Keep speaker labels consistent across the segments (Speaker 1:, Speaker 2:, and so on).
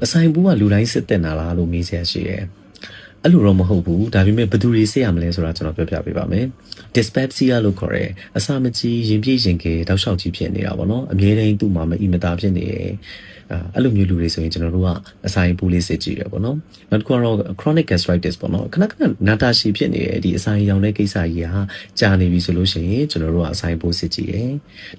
Speaker 1: အဆိုင်ဘူးကလူတိုင်းစစ်တက်နာလားလို့မေးစရာရှိတယ်အဲ့လိုတော့မဟုတ်ဘူးဒါပေမဲ့ဘယ်သူတွေစစ်ရမလဲဆိုတာကျွန်တော်ပြောပြပေးပါမယ် dyspepsia လို့ခေါ်တယ်အစာမကြီးရင်ပြည့်ရင်ကဲတောက်လျှောက်ကြီးဖြစ်နေတာပေါ့နော်အမြဲတမ်းသူ့မှာမအီမတာဖြစ်နေတယ်အဲ့လိုမျိုးလူတွေဆိုရင်ကျွန်တော်တို့ကအဆိုင်ဘူးလေးစစ်ကြည့်ရပေါ့နော်နောက်တစ်ခုကတော့ chronic gastritis ပေါ့နော်ခဏခဏနာတာရှည်ဖြစ်နေတယ်ဒီအဆိုင်ရောင်တဲ့ကိစ္စကြီးဟာကြာနေပြီဆိုလို့ရှိရင်ကျွန်တော်တို့ကအဆိုင်ဘူးစစ်ကြည့်ရ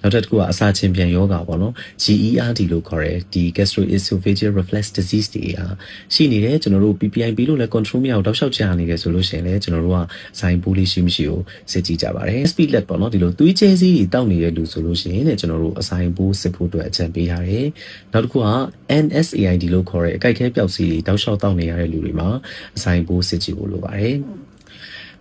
Speaker 1: နောက်တစ်ခုကအစာချင်းပြန်ယောဂါပေါ့နော် GERD လို့ခေါ်တယ်ဒီ gastroesophageal reflux disease တွေဟာရှိနေတယ်ကျွန်တော်တို့ PPIP လို့လည်း control မရအောင်တောက်လျှောက်ကြာနေတယ်ဆိုလို့ရှိရင်လည်းကျွန်တော်တို့ကအဆိုင်ဘူးလေးရှိမရှိကိုစစ်ကြည့်ကြပါတယ် SPLET ပေါ့နော်ဒီလိုသွေးကျဲစည်းတွေတောက်နေတဲ့လူဆိုလို့ရှိရင်လည်းကျွန်တော်တို့အဆိုင်ဘူးစစ်ဖို့အတွက်အကြံပေးရတယ်နောက်တစ်ခုက NSAID လို့ခေါ်တဲ့အကြိုက်ခဲပျောက်စီးတွေတောက်လျှောက်တောက်နေရတဲ့လူတွေမှာအဆိုင်ဘူးစစ်ကြည့်ဖို့လိုပါတယ်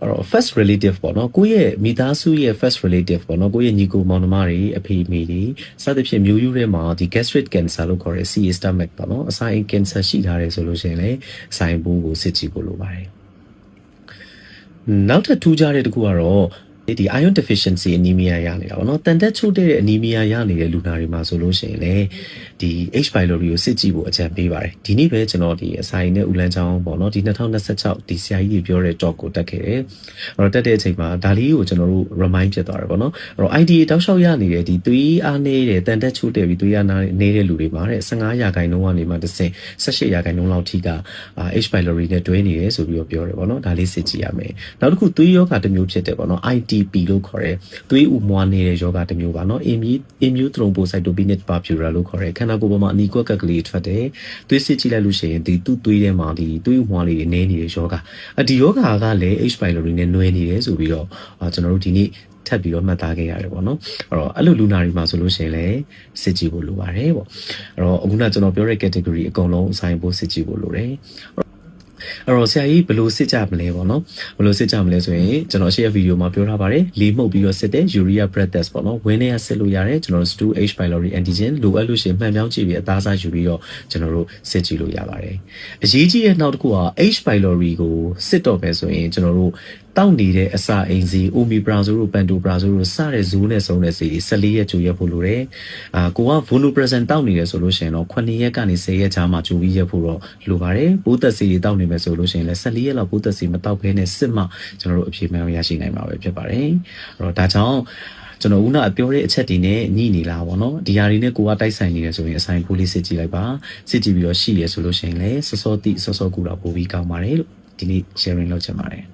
Speaker 1: အဲ့တော့ first relative ပေါ့နော်ကိုယ့်ရဲ့မိသားစုရဲ့ first relative ပေါ့နော်ကိုယ့်ရဲ့ညီကိုမောင်နှမတွေအဖေအမေတွေစသဖြင့်မျိုးရိုးထဲမှာဒီ gastric cancer လို့ခေါ်တဲ့ CA stomach ပေါ့နော်အဆိုင် cancer ရှိထားတယ်ဆိုလို့ရှိရင်လည်းအဆိုင်ဘူးကိုစစ်ကြည့်ဖို့လိုပါတယ်နောက်ထပ်ထူးခြားတဲ့တစ်ခုကတော့ဒီ iron deficiency anemia ရနေတာပေါ့နော်တန်တက်ချို့တဲ့ anemia ရနေတဲ့လူနာတွေမှာဆိုလို့ရှိရင်လည်းဒီ H pylori ကိုစစ်ကြည့်ဖို့အကြံပေးပါတယ်ဒီနေ့ပဲကျွန်တော်ဒီအဆိုင်နဲ့ဦးလန်းချောင်းပေါ့နော်ဒီ2026ဒီဆရာကြီးတွေပြောတဲ့ talk ကိုတက်ခဲ့တယ်အဲ့တော့တက်တဲ့အချိန်မှာဒါလေးကိုကျွန်တော်တို့ remind ဖြစ်သွားတယ်ပေါ့နော်အဲ့တော့ IDA တောက်လျှောက်ရနေတဲ့ဒီသွေးအားနေတဲ့တန်တက်ချို့တဲ့ပြီးသွေးအားနေတဲ့လူတွေမှာတဲ့15%ကနေမှတစ်ဆင့်18%လောက်ထိကH pylori နဲ့တွဲနေတယ်ဆိုပြီးတော့ပြောတယ်ပေါ့နော်ဒါလေးစစ်ကြည့်ရမယ်နောက်တစ်ခုသွေးယောဂတစ်မျိုးဖြစ်တယ်ပေါ့နော် ITP လို့ခေါ်တဲ့သွေးဥမွှားနေတဲ့ယောဂတစ်မျိုးပါနော် immune thrombocytopenic purpura လို့ခေါ်တဲ့ခန္ဓာကိုယ်ပေါ်မှာအနီကွက်ကက်ကလေးထွက်တယ်သွေးစစ်ကြည့်လိုက်လို့ရှိရင်ဒီသူ့သွေးထဲမှာဒီသွေးဥမွှားလေးတွေနည်းနေတဲ့ယောဂဒီယောဂကလည်း H pylori နဲ့နှွဲနေတယ်ဆိုပြီးတော့ကျွန်တော်တို့ဒီနေ့ထပ်ပြီးတော့မှတ်သားခဲ့ရတယ်ပေါ့နော်အဲ့တော့အဲ့လိုလူနာတွေမှာဆိုလို့ရှိရင်လည်းစစ်ကြည့်ဖို့လိုပါတယ်ပေါ့အဲ့တော့အခုနကျွန်တော်ပြောတဲ့ category အကုန်လုံးအဆိုင်ဖို့စစ်ကြည့်ဖို့လိုတယ်အဲ့တော့ဆရာကြီးဘယ်လိုစစ်ကြမလဲပေါ့နော်ဘယ်လိုစစ်ကြမလဲဆိုရင်ကျွန်တော်ရှေ့ရဗီဒီယိုမှာပြောထားပါတယ်လေမှုတ်ပြီးတော့စစ်တဲ့ urea breath test ပေါ့နော်ဝင်းထဲကစစ်လို့ရတယ်ကျွန်တော်တို့ stool H pylori antigen လိုအပ်လို့ရှိရင်မှန်ပြောင်းကြည့်ပြီးအသားစားယူပြီးတော့ကျွန်တော်တို့စစ်ကြည့်လို့ရပါတယ်အရေးကြီးတဲ့နောက်တစ်ခုက H pylori ကိုစစ်တော့ပဲဆိုရင်ကျွန်တော်တို့တောက်နေတဲ့အစာအိမ်စီ omeprazole တို့ pantoprazole တို့စတဲ့ဇိုးနဲ့စုံတဲ့စီတွေ14ရက်ကြိုရက်ဖို့လိုတယ်ကိုက vulnopressant တောက်နေတယ်ဆိုလို့ရှိရင်တော့9ရက်ကနေ10ရက်ကြာမှကြိုပြီးရက်ဖို့တော့လိုပါတယ်ပိုးသက်စီတွေတောက်နေမယ်ဆိုလို့ရှိရင်လည်း14ရက်လောက်ပိုးသက်စီမတောက်ဘဲနဲ့စစ်မှကျွန်တော်တို့အပြေမှန်ရရှိနိုင်မှာပဲဖြစ်ပါတယ်အဲ့တော့ဒါကြောင့်ကျွန်တော်ဦးနာပြောတဲ့အချက်တွေနဲ့ညှိနေလားပေါ့နော်ဒီဟာတွေနဲ့ကိုကတိုက်ဆိုင်နေတယ်ဆိုရင်အဆိုင်ပိုးလေးစစ်ကြည့်လိုက်ပါစစ်ကြည့်ပြီးတော့ရှိရဆိုလို့ရှိရင်လည်းစောစောတိစောစောကူတာပို့ပြီးကောင်းပါတယ်လို့ဒီနေ့ sharing လုပ်ချင်ပါတယ်